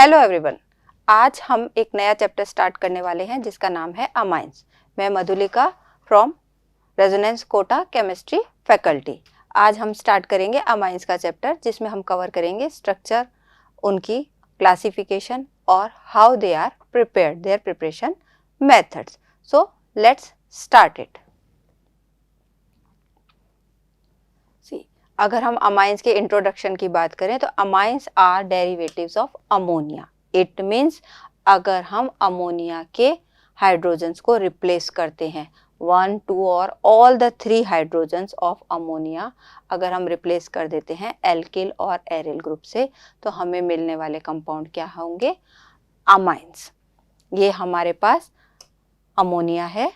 Hello everyone, आज हम एक नया चैप्टर स्टार्ट करने वाले हैं जिसका नाम है अमाइंस। मैं Madhulika from Resonance Kota chemistry faculty. आज हम स्टार्ट करेंगे अमाइंस का चैप्टर जिसमें हम कवर करेंगे स्ट्रक्चर, उनकी क्लासिफिकेशन और how they are prepared, their preparation methods. So let's start it. अगर हम अमाइंस के इंट्रोडक्शन की बात करें तो amines are derivatives of ammonia. It means अगर हम अमोनिया के हाइड्रोजन्स को रिप्लेस करते हैं, 1, 2 और all the 3 hydrogens of ammonia अगर हम रिप्लेस कर देते हैं एल्किल और एरिल ग्रुप से, तो हमें मिलने वाले कंपाउंड क्या होंगे? अमाइंस। ये हमारे पास अमोनिया है,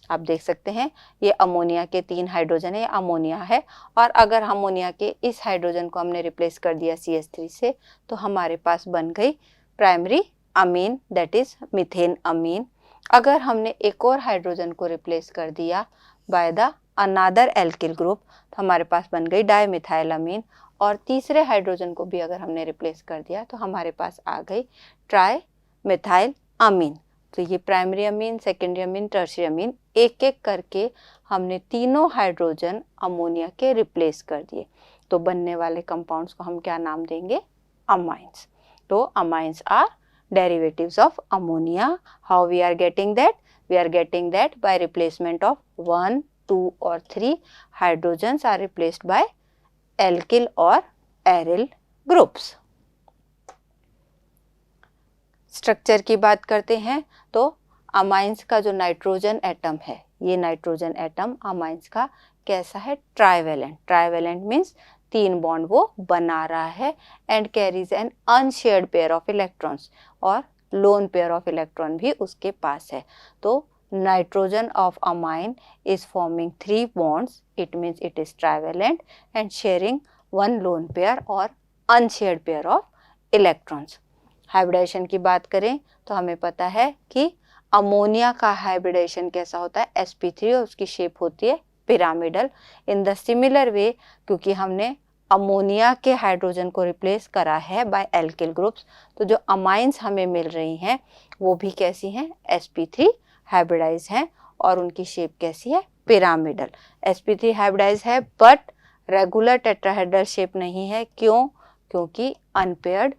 आप देख सकते हैं ये अमोनिया के 3 हाइड्रोजन है, ये अमोनिया है। और अगर अमोनिया के इस हाइड्रोजन को हमने रिप्लेस कर दिया CH3 से, तो हमारे पास बन गई primary amine, that is methane amine. अगर हमने एक और हाइड्रोजन को रिप्लेस कर दिया by the another alkyl group, तो हमारे पास बन गई डाइमिथाइल अमीन। और तीसरे हाइड्रोजन को भी अगर हमने रिप्लेस कर दिया तो हमारे पास आ गई ट्राई मिथाइल अमीन। तो ये primary amine, secondary amine, tertiary amine, एक एक करके हमने तीनों हाइड्रोजन अमोनिया के रिप्लेस कर दिए। तो बनने वाले कंपाउंड्स को हम क्या नाम देंगे? अमाइंस। तो amines are derivatives of ammonia. How we are getting that? We are getting that by replacement of 1, 2 और 3 hydrogens are replaced by alkyl और एरिल ग्रुप्स। स्ट्रक्चर की बात करते हैं तो अमाइंस का जो नाइट्रोजन एटम है, ये नाइट्रोजन एटम अमाइंस का कैसा है? ट्राइवेलेंट। ट्राइवेलेंट मीन्स 3 बॉन्ड वो बना रहा है and carries an unshared pair of electrons, और लोन पेयर ऑफ इलेक्ट्रॉन भी उसके पास है। तो nitrogen of amine is forming 3 bonds, it means it is trivalent and sharing 1 lone pair और unshared pair of electrons. Hybridization की बात करें तो हमें पता है कि अमोनिया का हाइब्रिडाइजेशन कैसा होता है? sp3, और उसकी शेप होती है pyramidal. In the similar way, क्योंकि हमने अमोनिया के हाइड्रोजन को रिप्लेस करा है बाय एल्किल ग्रुप्स, तो जो अमाइंस हमें मिल रही हैं वो भी कैसी हैं? sp3 हाइब्रिडाइज हैं और उनकी शेप कैसी है? पिरामिडल। sp3 हाइब्रिडाइज है बट रेगुलर टेट्राहेड्रल शेप नहीं है। क्यों? क्योंकि अनपेयर्ड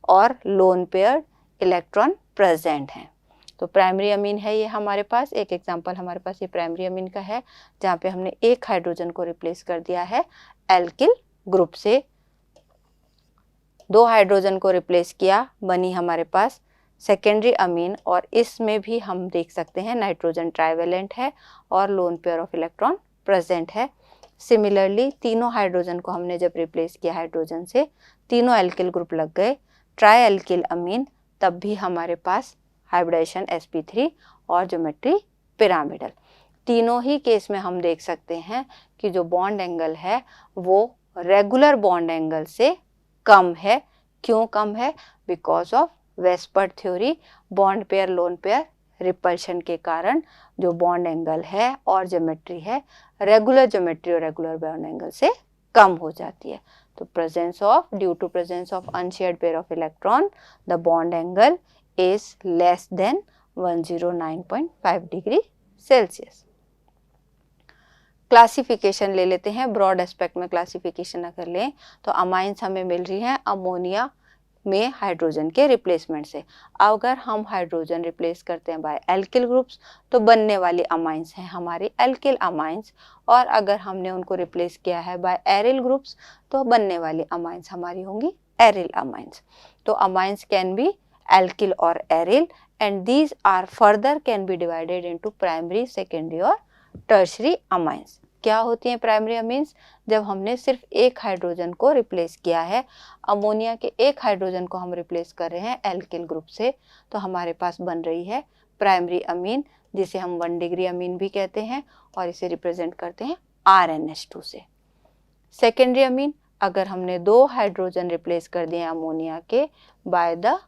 और लोन पेयर इलेक्ट्रॉन प्रेजेंट हैं। तो प्राइमरी अमीन है ये हमारे पास। एक एग्जांपल हमारे पास ये प्राइमरी अमीन का है जहाँ पे हमने एक हाइड्रोजन को रिप्लेस कर दिया है एल्किल ग्रुप से, 2 हाइड्रोजन को रिप्लेस किया, बनी हमारे पास सेकेंडरी अमीन। और इसमें भी हम देख सकते हैं नाइट्रोजन ट्राइवेलेंट है और lone pair of electron present है। सिमिलरली तीनों हाइड्रोजन को हमने जब रिप्लेस किया हाइड्रोजन से, तीनों एल्किल ग्रुप लग गए ट्राई एल्किल अमीन, तब भी हमारे पास हाइब्रिडाइजेशन sp3 और ज्योमेट्री पिरामिडल। तीनों ही केस में हम देख सकते हैं कि जो बॉन्ड एंगल है वो रेगुलर बॉन्ड एंगल से कम है। क्यों कम है? Because of VSEPR theory, bond pair lone pair repulsion के कारण जो बॉन्ड एंगल है और ज्योमेट्री है, रेगुलर ज्योमेट्री और रेगुलर बॉन्ड एंगल से कम हो जाती है। तो due to presence of unshared pair of electron, the bond angle is less than 109.5 degree Celsius. Classification ले लेते हैं। ब्रॉड एस्पेक्ट में क्लासिफिकेशन अगर लें तो अमाइंस हमें मिल रही हैं अमोनिया में हाइड्रोजन के रिप्लेसमेंट से। अगर हम हाइड्रोजन रिप्लेस करते हैं बाय एल्किल ग्रुप्स तो बनने वाली अमाइंस हैं हमारी एल्किल अमाइंस, और अगर हमने उनको रिप्लेस किया है बाय एरिल ग्रुप्स तो बनने वाली अमाइंस हमारी होंगी एरिल अमाइंस। तो अमाइंस कैन बी एल्किल और aryl and these are further can be divided into primary, secondary और टर्शियरी अमाइंस। क्या होती हैं प्राइमरी अमीन्स? जब हमने सिर्फ एक हाइड्रोजन को रिप्लेस किया है, अमोनिया के एक हाइड्रोजन को हम रिप्लेस कर रहे हैं एल्किल ग्रुप से, तो हमारे पास बन रही है प्राइमरी अमीन, जिसे हम 1 डिग्री अमीन भी कहते हैं और इसे रिप्रेजेंट करते हैं RnH2 से। सेकेंडरी अमीन, अगर हमने 2 हाइड्रोजन रिप्लेस कर दिए अमोनिया के by the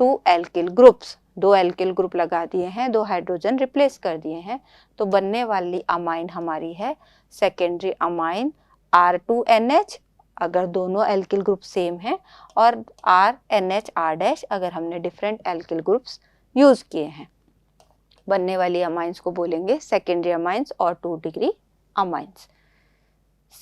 2 alkyl groups, 2 alkyl group लगा दिए हैं, 2 हाइड्रोजन रिप्लेस कर दिए हैं, तो बनने वाली अमाइन हमारी है सेकेंडरी अमाइन R2NH अगर दोनों एल्किल ग्रुप सेम है, और RNH R- अगर हमने डिफरेंट एल्किल ग्रुप्स यूज किए हैं। बनने वाली अमाइंस को बोलेंगे सेकेंडरी अमाइंस और 2 डिग्री अमाइंस।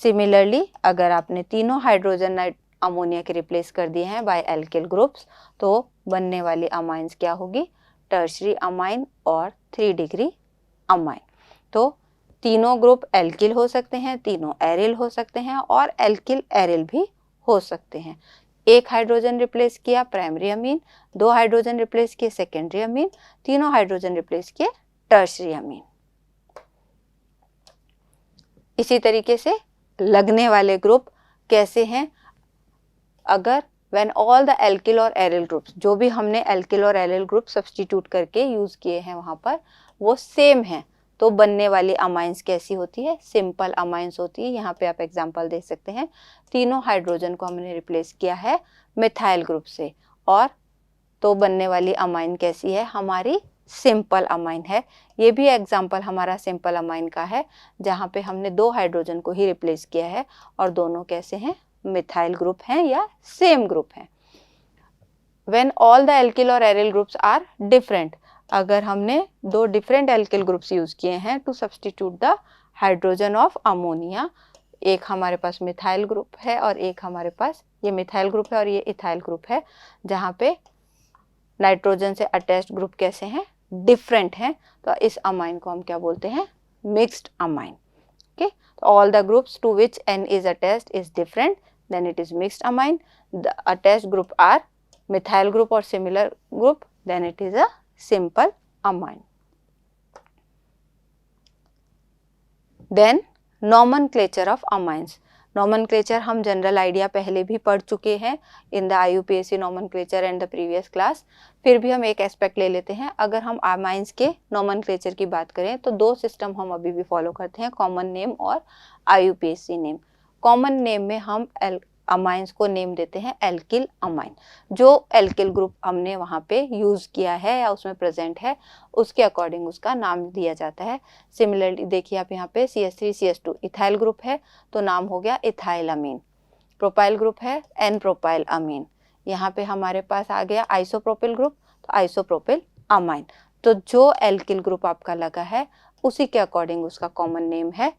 सिमिलरली अगर आपने तीनों हाइड्रोजन अमोनिया के रिप्लेस कर दिए हैं बाय एल्किल ग्रुप्स, तो बनने वाली अमाइंस क्या होगी, टर्शरी अमाइन और 3 डिग्री अमाइन। तो तीनों ग्रुप एल्किल हो सकते हैं, तीनों एरिल हो सकते हैं और एल्किल एरिल भी हो सकते हैं। एक हाइड्रोजन रिप्लेस किया प्राइमरी अमीन, 2 हाइड्रोजन रिप्लेस किए सेकेंडरी अमीन, तीनों हाइड्रोजन रिप्लेस किए टर्शरी अमीन। इसी तरीके से लगने वाले ग्रुप कैसे हैं, अगर व्हेन ऑल द एल्किल और एरिल ग्रुप्स, जो भी हमने एल्किल और एरिल ग्रुप सब्स्टिट्यूट करके यूज किए हैं वहां पर वो सेम है, तो बनने वाली अमाइंस कैसी होती है, सिंपल अमाइंस होती है। यहाँ पे आप एग्जांपल देख सकते हैं, तीनों हाइड्रोजन को हमने रिप्लेस किया है मिथाइल ग्रुप से, और तो बनने वाली अमाइन कैसी है, हमारी सिंपल अमाइन है। ये भी एग्जांपल हमारा सिंपल अमाइन का है, जहाँ पे हमने 2 हाइड्रोजन को ही रिप्लेस किया है और दोनों कैसे हैं, मिथाइल ग्रुप हैं या सेम ग्रुप हैं। व्हेन ऑल द एल्किल और एरिल ग्रुप्स आर डिफरेंट, अगर हमने 2 डिफरेंट एल्किल ग्रुप्स यूज किए हैं to substitute the hydrogen of ammonia, एक हमारे पास मिथाइल ग्रुप है और एक हमारे पास ये मिथाइल ग्रुप है और ये इथाइल ग्रुप है, जहाँ पे नाइट्रोजन से अटैच्ड ग्रुप कैसे हैं, डिफरेंट हैं, तो इस अमाइन को हम क्या बोलते हैं, मिक्स्ड अमाइन। ओके, तो all the groups to which N is attached is different, then it is mixed amine. The attached group are methyl group or similar group, then it is a simple amine. Then nomenclature of amines. Nomenclature हम general idea पहले भी पढ़ चुके हैं in the IUPAC nomenclature and the previous class. फिर भी हम एक एस्पेक्ट ले लेते हैं। अगर हम अमाइंस के नॉमेनक्लेचर की बात करें तो 2 सिस्टम हम अभी भी फॉलो करते हैं, कॉमन नेम और IUPAC नेम। कॉमन नेम में हम अमाइंस को नेम देते हैं एल्किल अमाइन, जो एल्किल ग्रुप हमने वहाँ पे यूज किया है या उसमें प्रेजेंट है उसके अकॉर्डिंग उसका नाम दिया जाता है। सिमिलरली देखिए आप यहाँ पे CH3CH2 इथाइल ग्रुप है तो नाम हो गया इथाइल अमीन। प्रोपाइल ग्रुप है एन प्रोपाइल अमीन। यहाँ पे हमारे पास आ गया आइसोप्रोपिल ग्रुप, तो आइसोप्रोपिल अमाइन। तो जो एल्किल ग्रुप आपका लगा है उसी के अकॉर्डिंग उसका कॉमन नेम है,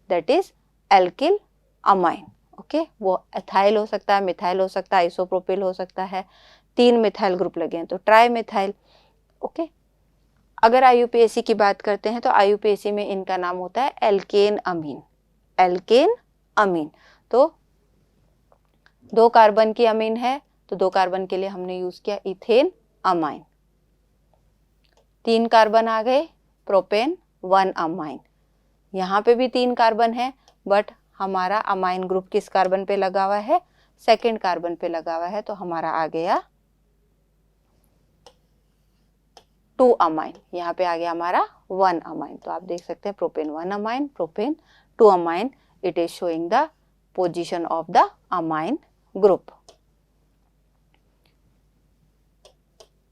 that is alkyl amine. Okay, वो एथाइल हो सकता है, मिथाइल हो सकता है, आइसोप्रोपिल हो सकता है। 3 मिथाइल ग्रुप लगे हैं तो ट्राई मिथाइल। ओके, अगर IUPAC की बात करते हैं तो IUPAC में इनका नाम होता है एल्केन अमीन। एल्केन अमीन, तो 2 कार्बन की अमीन है तो 2 कार्बन के लिए हमने यूज किया इथेन अमाइन। 3 कार्बन आ गए, प्रोपेन 1 अमाइन। यहाँ पे भी 3 कार्बन है बट हमारा अमाइन ग्रुप किस कार्बन पे लगा हुआ है, सेकेंड कार्बन पे लगा हुआ है, तो हमारा आ गया 2 अमाइन। यहाँ पे आ गया हमारा 1 अमाइन। तो आप देख सकते हैं propane 1 amine, propane 2 amine. It is showing the position of the amine group.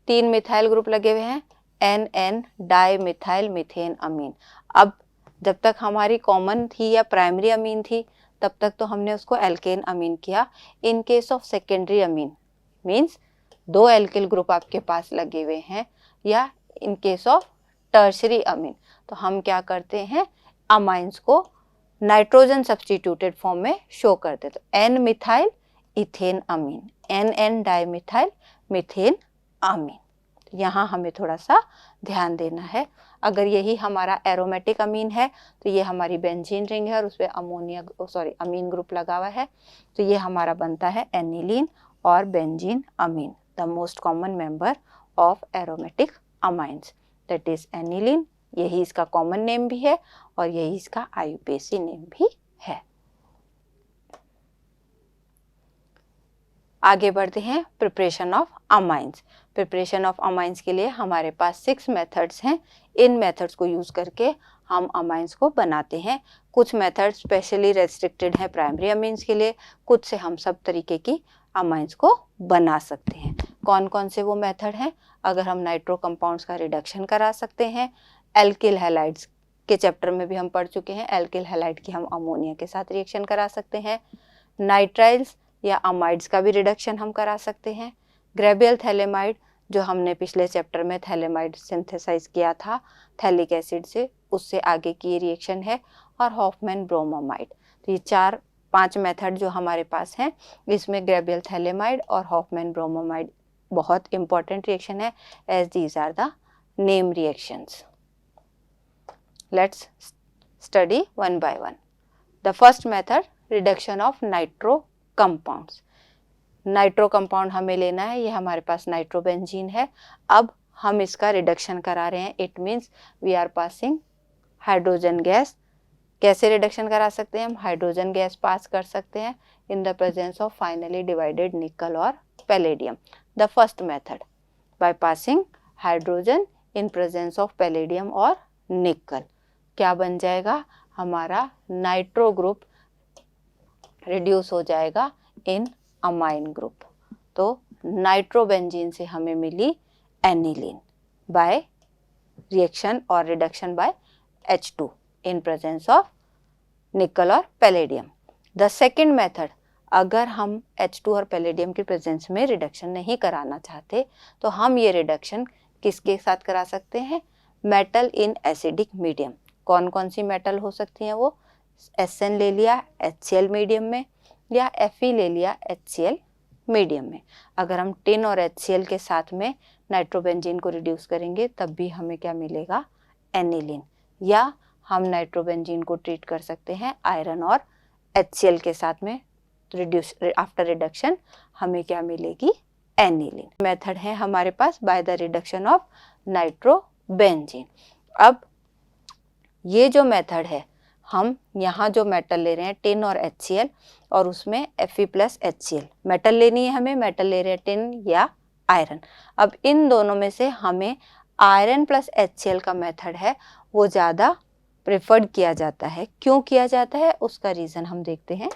3 methyl group लगे हुए हैं, NN डाई मिथाइल मीथेन अमीन। अब जब तक हमारी कॉमन थी या प्राइमरी अमीन थी तब तक तो हमने उसको एल्केन अमीन किया। In case of secondary amine means 2 alkyl group आपके पास लगे हुए हैं, या इन केस ऑफ टर्शरी अमीन तो हम क्या करते हैं, अमाइंस को नाइट्रोजन सब्स्टिट्यूटेड फॉर्म में शो करते। तो N मिथाइल इथेन अमीन, NN डाई मिथाइल मीथेन अमीन। यहाँ हमें थोड़ा सा ध्यान देना है। अगर यही हमारा एरोमेटिक अमीन है तो ये हमारी बेंजीन रिंग है और उस पर अमीन ग्रुप लगा हुआ है, तो ये हमारा बनता है एनिलीन और benzene amine, the most common member of aromatic amines, that is aniline. यही इसका कॉमन नेम भी है और यही इसका IUPAC नेम भी है। आगे बढ़ते हैं preparation of amines. Preparation of amines के लिए हमारे पास 6 मेथड्स हैं। इन मेथड्स को यूज करके हम अमाइंस को बनाते हैं। कुछ मेथड्स स्पेशली रेस्ट्रिक्टेड हैं प्राइमरी अमीन्स के लिए, कुछ से हम सब तरीके की अमाइंस को बना सकते हैं। कौन कौन से वो मेथड हैं, अगर हम नाइट्रो कंपाउंड्स का रिडक्शन करा सकते हैं, एल्किल हैलाइड्स के चैप्टर में भी हम पढ़ चुके हैं, एल्किल हैलाइड की हम अमोनिया के साथ रिएक्शन करा सकते हैं, नाइट्राइल्स या अमाइड्स का भी रिडक्शन हम करा सकते हैं। ग्रेबियल थैलेमाइड जो हमने पिछले चैप्टर में थैलेमाइड सिंथेसाइज किया था थैलिक एसिड से, उससे आगे की रिएक्शन है। और हॉफमैन ब्रोमोमाइड। तो ये 4-5 मेथड जो हमारे पास हैं, इसमें ग्रेबियल थैलेमाइड और हॉफमैन ब्रोमोमाइड बहुत इंपॉर्टेंट रिएक्शन है, as these are the name reactions. Let's study one by one. The first method, reduction of nitro compounds. Nitro compound हमें लेना है, ये हमारे पास नाइट्रोबेंजीन है। अब हम इसका रिडक्शन करा रहे हैं, it means we are passing hydrogen gas. कैसे रिडक्शन करा सकते हैं हम? हाइड्रोजन गैस पास कर सकते हैं in the presence of finally divided निकल और palladium. The first method, by passing hydrogen in presence of palladium और निकल, क्या बन जाएगा? हमारा नाइट्रो ग्रुप रिड्यूस हो जाएगा इन अमाइन ग्रुप। तो नाइट्रोबेंजीन से हमें मिली एनिलीन बाय रिएक्शन और reduction by H2 in presence of निकल और पैलेडियम। द सेकेंड मेथड, अगर हम H2 और पैलेडियम के प्रेजेंस में रिडक्शन नहीं कराना चाहते तो हम ये रिडक्शन किसके साथ करा सकते हैं? Metal in acidic medium. कौन कौन सी मेटल हो सकती हैं वो? SN ले लिया HCl मीडियम में, या Fe ले लिया HCl मीडियम में। अगर हम टिन और HCl के साथ में नाइट्रोबेंजीन को रिड्यूस करेंगे तब भी हमें क्या मिलेगा? एनिलीन। या हम नाइट्रोबेंजीन को ट्रीट कर सकते हैं आयरन और HCl के साथ में, रिड्यूस आफ्टर रिडक्शन हमें क्या मिलेगी? एनिलीन। मेथड है हमारे पास by the reduction of nitrobenzene. अब ये जो मेथड है, हम यहाँ जो मेटल ले रहे हैं टिन और HCl, और उसमें Fe प्लस HCl मेटल लेनी है हमें, मेटल ले रहे हैं टिन या आयरन। अब इन दोनों में से हमें आयरन प्लस HCl का मेथड है वो ज़्यादा प्रेफर्ड किया जाता है। क्यों किया जाता है उसका रीज़न हम देखते हैं।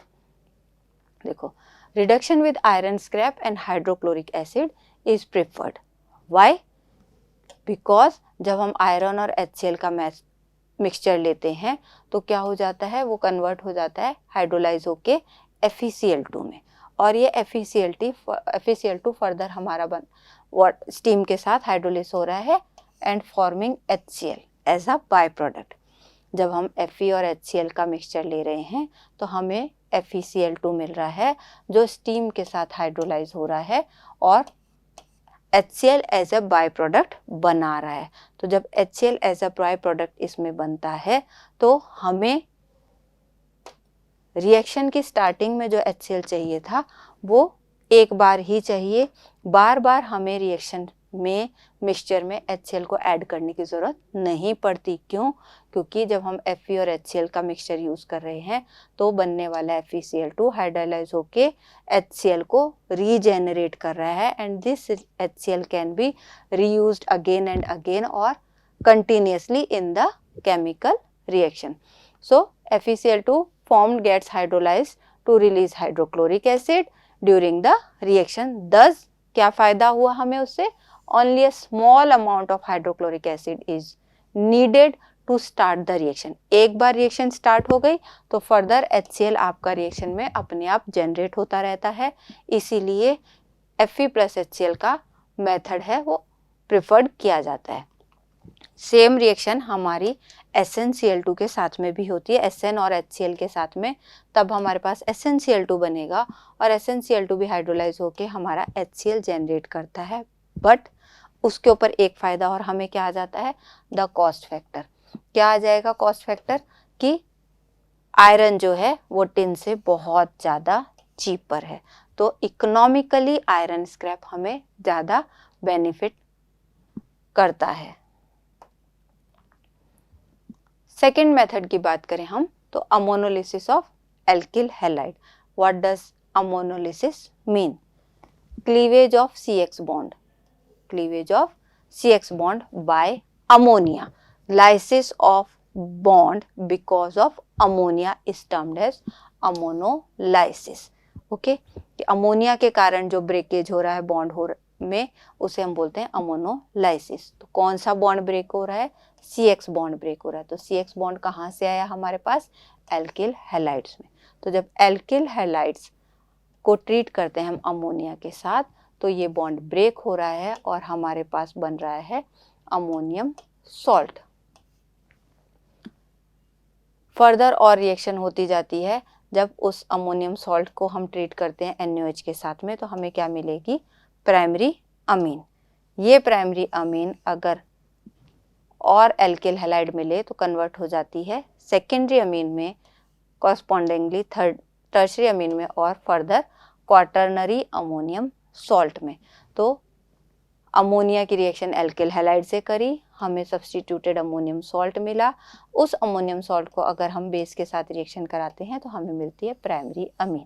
देखो, reduction with iron scrap and hydrochloric acid is preferred. Why? Because जब हम आयरन और HCl का मिक्सचर लेते हैं तो क्या हो जाता है? वो कन्वर्ट हो जाता है हाइड्रोलाइज होके FeCl2 में, और ये FeCl2 फर्दर हमारा स्टीम के साथ हाइड्रोलिस हो रहा है and forming HCl as a by product. जब हम Fe और HCl का मिक्सचर ले रहे हैं तो हमें FeCl2 मिल रहा है जो स्टीम के साथ हाइड्रोलाइज हो रहा है और HCl as a by product बना रहा है। तो जब HCl as a by product इसमें बनता है तो हमें रिएक्शन की स्टार्टिंग में जो HCl चाहिए था वो एक बार ही चाहिए, बार बार हमें रिएक्शन में मिक्सचर में HCl को ऐड करने की ज़रूरत नहीं पड़ती। क्यों? क्योंकि जब हम Fe और HCl का मिक्सचर यूज़ कर रहे हैं तो बनने वाला FeCl2 हाइड्रोलाइज होके HCl को रीजेनरेट कर रहा है and this HCl can be reused again and again और continuously in the chemical reaction. So FeCl2 formed gets hydrolyzed to release hydrochloric acid during the reaction. Thus क्या फ़ायदा हुआ हमें उससे? Only a small amount of hydrochloric acid is needed to start the reaction. एक बार reaction start हो गई तो further HCl आपका रिएक्शन में अपने आप जनरेट होता रहता है, इसीलिए Fe प्लस HCl का मेथड है वो प्रिफर्ड किया जाता है। सेम रिएक्शन हमारी SnCl2 के साथ में भी होती है, Sn और HCl के साथ में, तब हमारे पास SnCl2 बनेगा और SnCl2 भी हाइड्रोलाइज होके हमारा HCl जनरेट करता है। बट उसके ऊपर एक फ़ायदा और हमें क्या आ जाता है? The cost factor. क्या आ जाएगा कॉस्ट फैक्टर? कि आयरन जो है वो टिन से बहुत ज़्यादा चीपर है, तो इकोनॉमिकली आयरन स्क्रैप हमें ज़्यादा बेनिफिट करता है। सेकेंड मेथड की बात करें हम तो ammonolysis of alkyl halide. What does ammonolysis mean? Cleavage of CX bond, cleavage of CX bond by ammonia. Lysis of bond because of ammonia is termed as ammonolysis. Okay, कि ammonia के कारण जो breakage हो रहा है, bond में उसे हम बोलते हैं अमोनोलाइसिस। तो कौन सा बॉन्ड ब्रेक हो रहा है? CX बॉन्ड ब्रेक हो रहा है। तो CX बॉन्ड कहाँ से आया हमारे पास? एल्किल हैलाइड्स में। तो जब एल्किल हैलाइड्स को ट्रीट करते हैं हम अमोनिया के साथ तो ये बॉन्ड ब्रेक हो रहा है और हमारे पास बन रहा है अमोनियम सॉल्ट। फर्दर और रिएक्शन होती जाती है। जब उस अमोनियम सॉल्ट को हम ट्रीट करते हैं NaOH के साथ में तो हमें क्या मिलेगी? Primary amine. ये प्राइमरी अमीन अगर और एल्किल हैलाइड मिले तो कन्वर्ट हो जाती है सेकेंडरी अमीन में, कॉरस्पॉन्डिंगली टर्शरी अमीन में और फर्दर क्वाटरनरी अमोनियम सॉल्ट में। तो अमोनिया की रिएक्शन एल्किल हैलाइड से करी, हमें सब्स्टिट्यूटेड अमोनियम सॉल्ट मिला। उस अमोनियम सॉल्ट को अगर हम बेस के साथ रिएक्शन कराते हैं तो हमें मिलती है प्राइमरी अमीन।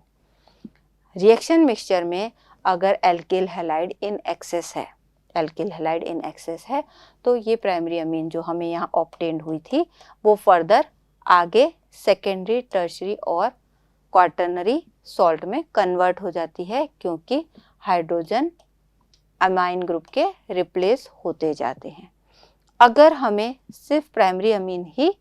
रिएक्शन मिक्सचर में अगर एल्किल हैलाइड इन एक्सेस है, एल्किल हैलाइड इन एक्सेस है तो ये प्राइमरी अमीन जो हमें यहाँ ऑब्टेन्ड हुई थी वो फर्दर आगे सेकेंडरी, टर्शरी और क्वाटरनरी सॉल्ट में कन्वर्ट हो जाती है क्योंकि हाइड्रोजन अमाइन ग्रुप के रिप्लेस होते जाते हैं। अगर हमें सिर्फ प्राइमरी अमीन ही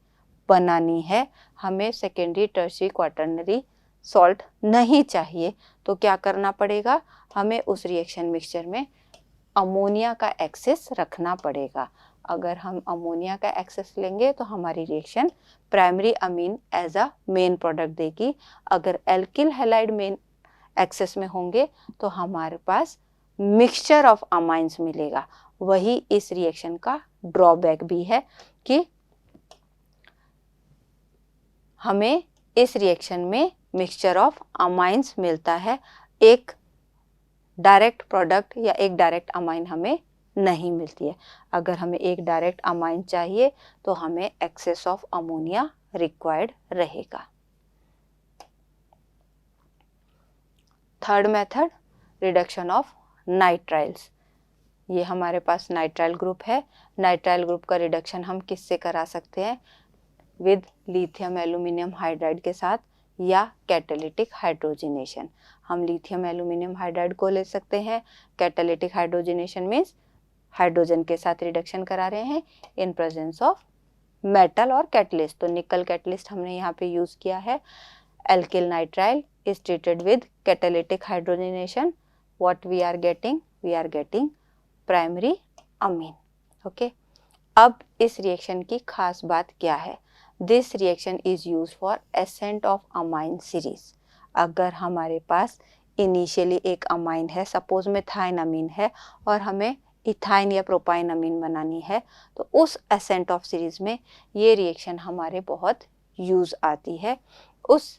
बनानी है, हमें सेकेंडरी, टर्शरी, क्वाटरनरी सॉल्ट नहीं चाहिए, तो क्या करना पड़ेगा? हमें उस रिएक्शन मिक्सचर में अमोनिया का एक्सेस रखना पड़ेगा। अगर हम अमोनिया का एक्सेस लेंगे तो हमारी reaction primary amine as a main product देगी। अगर एल्किल हैलाइड मेन एक्सेस में होंगे तो हमारे पास मिक्सचर ऑफ अमाइंस मिलेगा। वही इस रिएक्शन का ड्रॉबैक भी है कि हमें इस रिएक्शन में मिक्सचर ऑफ अमाइंस मिलता है, एक डायरेक्ट प्रोडक्ट या एक डायरेक्ट अमाइन हमें नहीं मिलती है। अगर हमें एक डायरेक्ट अमाइन चाहिए तो हमें एक्सेस ऑफ अमोनिया रिक्वायर्ड रहेगा। Third method, reduction of nitriles. ये हमारे पास नाइट्राइल ग्रुप है। नाइट्राइल ग्रुप का रिडक्शन हम किससे करा सकते हैं? विद लिथियम एल्यूमिनियम हाइड्राइड के साथ या कैटालिटिक हाइड्रोजनेशन। हम लिथियम एल्यूमिनियम हाइड्राइड को ले सकते हैं। कैटालिटिक हाइड्रोजनेशन मीन्स हाइड्रोजन के साथ रिडक्शन करा रहे हैं इन प्रेजेंस ऑफ मेटल और कैटलिस्ट। तो निकल कैटलिस्ट हमने यहाँ पे यूज किया है। Alkyl nitrile is treated with catalytic hydrogenation. What we are getting? We are getting primary amine. Okay. अब इस रिएक्शन की खास बात क्या है? This reaction is used for ascent of amine series. अगर हमारे पास इनिशियली एक अमाइन है, सपोज मिथाइन अमीन है और हमें इथाइन या प्रोपाइन अमीन बनानी है तो उस ascent of series में ये रिएक्शन हमारे बहुत यूज आती है। उस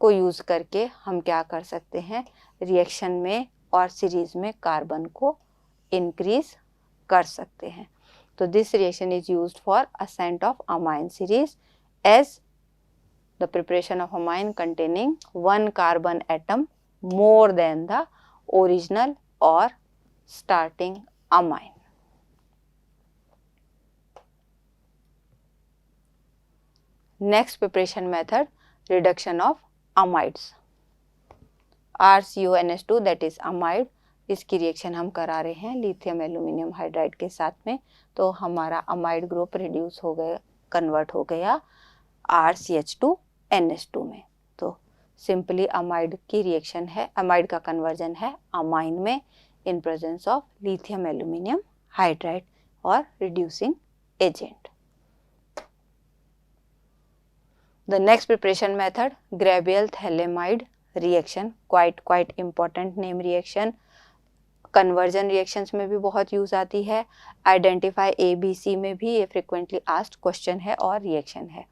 को यूज करके हम क्या कर सकते हैं? रिएक्शन में और सीरीज में कार्बन को इंक्रीज कर सकते हैं। तो this reaction is used for ascent of amine series as the preparation of amine containing 1 carbon atom more than the original और starting amine. Next preparation method, reduction of amides. RCONH2 that is amide, इसकी reaction हम करा रहे हैं lithium aluminium hydride के साथ में। तो हमारा अमाइड ग्रुप रिड्यूस हो गया, कन्वर्ट हो गया RCH2NH2 में। तो सिंपली अमाइड की रिएक्शन है, अमाइड का कन्वर्जन है अमाइन में in presence of lithium aluminium hydride और reducing agent. The next preparation method, Grabiel Thalamide reaction, quite important name reaction. Conversion reactions में भी बहुत यूज आती है। Identify ABC में भी ये frequently asked question है और reaction है।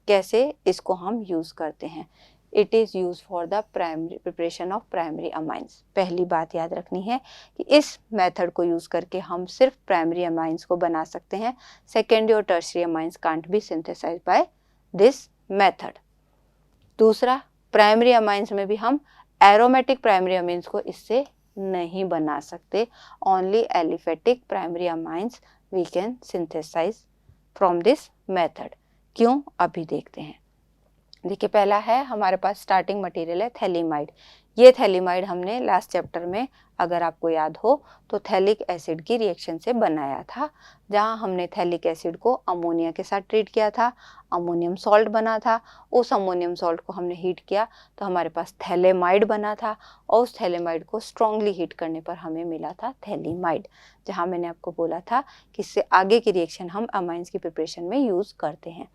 कैसे इसको हम यूज करते हैं? It is used for the primary preparation of primary amines. पहली बात याद रखनी है कि इस मेथड को यूज करके हम सिर्फ प्राइमरी अमाइंस को बना सकते हैं। सेकेंडरी और tertiary amines can't be synthesized by this method. दूसरा, प्राइमरी अमाइंस में भी हम एरोमेटिक प्राइमरी अमीन्स को इससे नहीं बना सकते। Only aliphatic primary amines we can synthesize from this method. क्यों? अभी देखते हैं। देखिए, पहला है हमारे पास स्टार्टिंग मटेरियल है थैलीमाइड। ये थैलिमाइड हमने लास्ट चैप्टर में, अगर आपको याद हो, तो थैलिक एसिड की रिएक्शन से बनाया था, जहां हमने थैलिक एसिड को अमोनिया के साथ ट्रीट किया था, अमोनियम सॉल्ट बना था, उस अमोनियम सॉल्ट को हमने हीट किया तो हमारे पास थैलेमाइड बना था, और उस थैलेमाइड को स्ट्रांगली हीट करने पर हमें मिला था थैलीमाइड, जहां मैंने आपको बोला था कि इससे आगे की रिएक्शन हम अमाइंस की प्रिपरेशन में यूज़ करते हैं।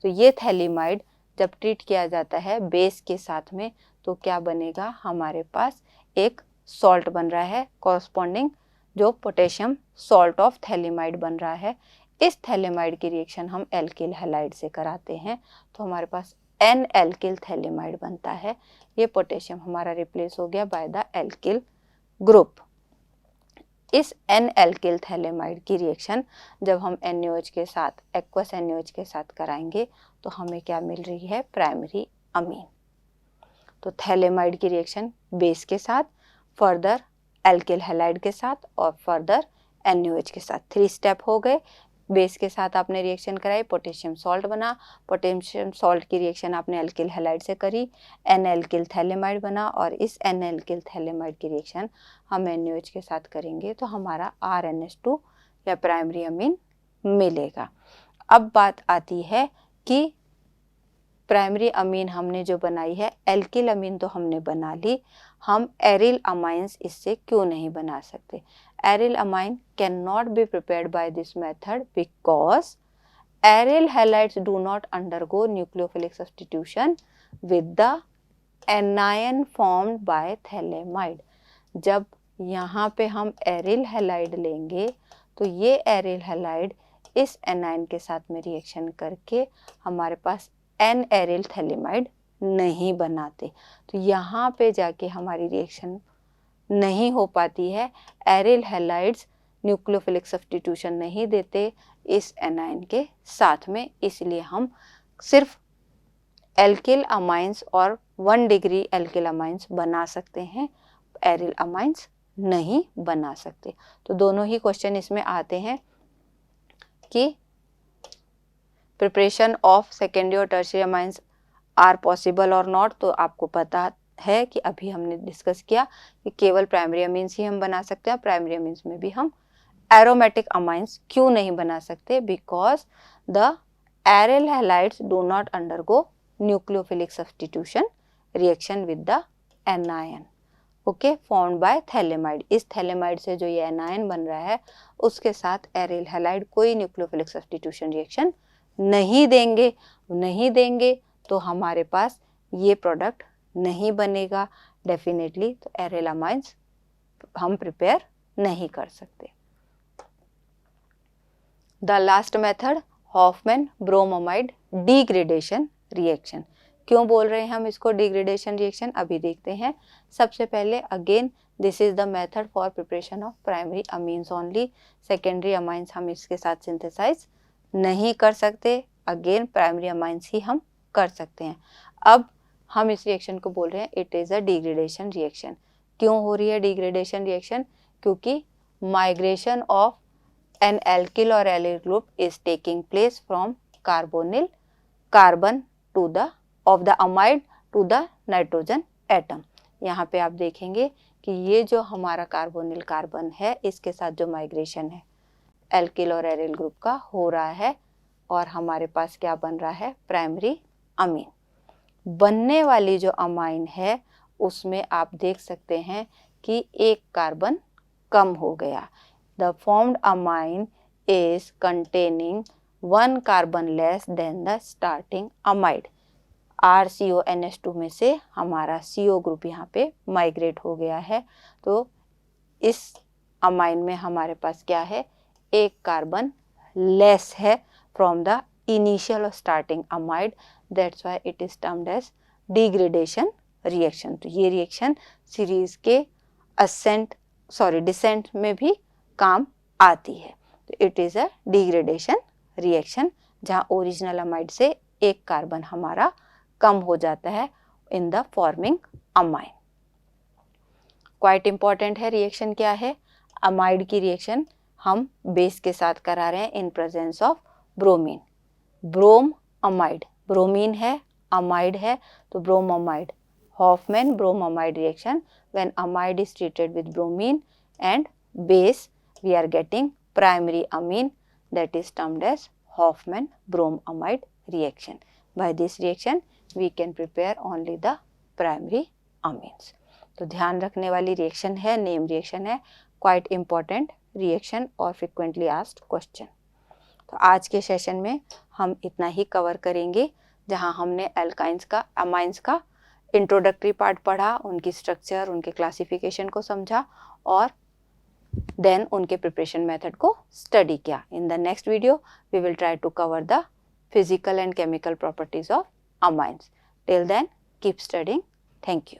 तो ये थैलीमाइड जब ट्रीट किया जाता है बेस के साथ में, तो क्या बनेगा, हमारे पास एक सॉल्ट बन रहा है कॉरस्पॉन्डिंग, जो पोटेशियम सॉल्ट ऑफ थैलीमाइड बन रहा है। इस थैलीमाइड की रिएक्शन हम एल्किल हैलाइड से कराते हैं, तो हमारे पास एन एल्किल थैलीमाइड बनता है। ये पोटेशियम हमारा रिप्लेस हो गया बाय द एल्किल ग्रुप। इस एन एल्किल थैलेमाइड की रिएक्शन जब हम NaOH के साथ, एक्वस NaOH के साथ कराएंगे, तो हमें क्या मिल रही है, प्राइमरी अमीन। तो थैलेमाइड की रिएक्शन बेस के साथ, फर्दर एल्किल हैलाइड के साथ, और फर्दर NaOH के साथ। 3 स्टेप हो गए। बेस के साथ आपने रिएक्शन कराई, पोटेशियम सॉल्ट बना, पोटेशियम सॉल्ट की रिएक्शन आपने एल्किल हैलाइड से करी, एन एल्किल थैलेमाइड बना, और इस एन एल्किल थैलेमाइड की रिएक्शन हम NaOH के साथ करेंगे तो हमारा RNH2 या प्राइमरी अमीन मिलेगा। अब बात आती है कि प्राइमरी अमीन हमने जो बनाई है, एल्किल अमीन तो हमने बना ली, हम एरिल अमाइंस इससे क्यों नहीं बना सकते? Aryl amine can not be prepared by this method because aryl halides do not undergo nucleophilic substitution with the anion formed by phthalimide. जब यहाँ पे हम एरिल हैलाइड लेंगे तो ये एरिल हैलाइड इस एनायन के साथ में रिएक्शन करके हमारे पास एन एरिल थैलेमाइड नहीं बनाते, तो यहाँ पे जाके हमारी रिएक्शन नहीं हो पाती है। एरिल हैलाइड्स न्यूक्लियोफिलिक सब्स्टिट्यूशन नहीं देते इस एनायन के साथ में, इसलिए हम सिर्फ एल्किल अमाइंस और 1 डिग्री एल्किल अमाइंस बना सकते हैं, एरिल अमाइंस नहीं बना सकते। तो दोनों ही क्वेश्चन इसमें आते हैं कि प्रिपरेशन ऑफ सेकेंडरी और टर्शियरी अमाइंस आर पॉसिबल और नॉट। तो आपको पता है कि अभी हमने डिस्कस किया कि केवल प्राइमरी अमीन्स ही हम बना सकते हैं। प्राइमरी अमीन्स में भी हम एरोमेटिक अमाइंस क्यों नहीं बना सकते? Because the aryl halides do not undergo nucleophilic substitution reaction with the anion, okay, formed by phthalimide. इस थैलेमाइड से जो ये एनायन बन रहा है उसके साथ एरिल हैलाइड कोई न्यूक्लियोफिलिक सब्स्टिट्यूशन रिएक्शन नहीं देंगे तो हमारे पास ये प्रोडक्ट नहीं बनेगा डेफिनेटली। तो एरिल अमाइंस हम प्रिपेयर नहीं कर सकते। The last method, Hoffmann bromamide degradation reaction. क्यों बोल रहे हैं हम इसको डिग्रेडेशन रिएक्शन, अभी देखते हैं। सबसे पहले again this is the method for preparation of primary amines only. Secondary amines हम इसके साथ सिंथेसाइज नहीं कर सकते, अगेन प्राइमरी अमाइंस ही हम कर सकते हैं। अब हम इस रिएक्शन को बोल रहे हैं it is a degradation reaction. क्यों हो रही है डिग्रेडेशन रिएक्शन? क्योंकि माइग्रेशन ऑफ एन एल्किल और allyl group is taking place from carbonyl carbon to the of the amide to the nitrogen atom. यहाँ पे आप देखेंगे कि ये जो हमारा कार्बोनिल कार्बन है इसके साथ जो माइग्रेशन है एल्किल और एरिल ग्रुप का हो रहा है, और हमारे पास क्या बन रहा है, प्राइमरी अमीन। बनने वाली जो अमाइन है उसमें आप देख सकते हैं कि एक कार्बन कम हो गया। The formed amine is containing 1 carbon less than the starting amide. RCONH2 में से हमारा CO ग्रुप यहाँ पे माइग्रेट हो गया है, तो इस अमाइन में हमारे पास क्या है, एक कार्बन लेस है फ्रॉम द इनिशियल और starting amide, that's why it is termed as degradation reaction. तो ये रिएक्शन सीरीज के डिसेंट में भी काम आती है। तो it is a degradation reaction जहाँ ओरिजिनल अमाइड से एक कार्बन हमारा कम हो जाता है in the forming amine. Quite important है रिएक्शन क्या है, अमाइड की रिएक्शन हम बेस के साथ करा रहे हैं in presence of bromine. Bromamide, bromine है, अमाइड है, तो bromamide Hoffman bromamide reaction, when amide is treated with bromine and base, we are getting primary amine, that is termed as Hoffman bromamide reaction. By this reaction we can prepare only the primary amines. तो ध्यान रखने वाली reaction है, name reaction है, quite important reaction और frequently asked question. तो आज के सेशन में हम इतना ही कवर करेंगे, जहां हमने एल्काइंस का, अमाइंस का इंट्रोडक्टरी पार्ट पढ़ा, उनकी स्ट्रक्चर, उनके क्लासिफिकेशन को समझा और देन उनके प्रिपरेशन मेथड को स्टडी किया। In the next video we will try to cover the physical and chemical properties of amines. Till then, keep studying. Thank you.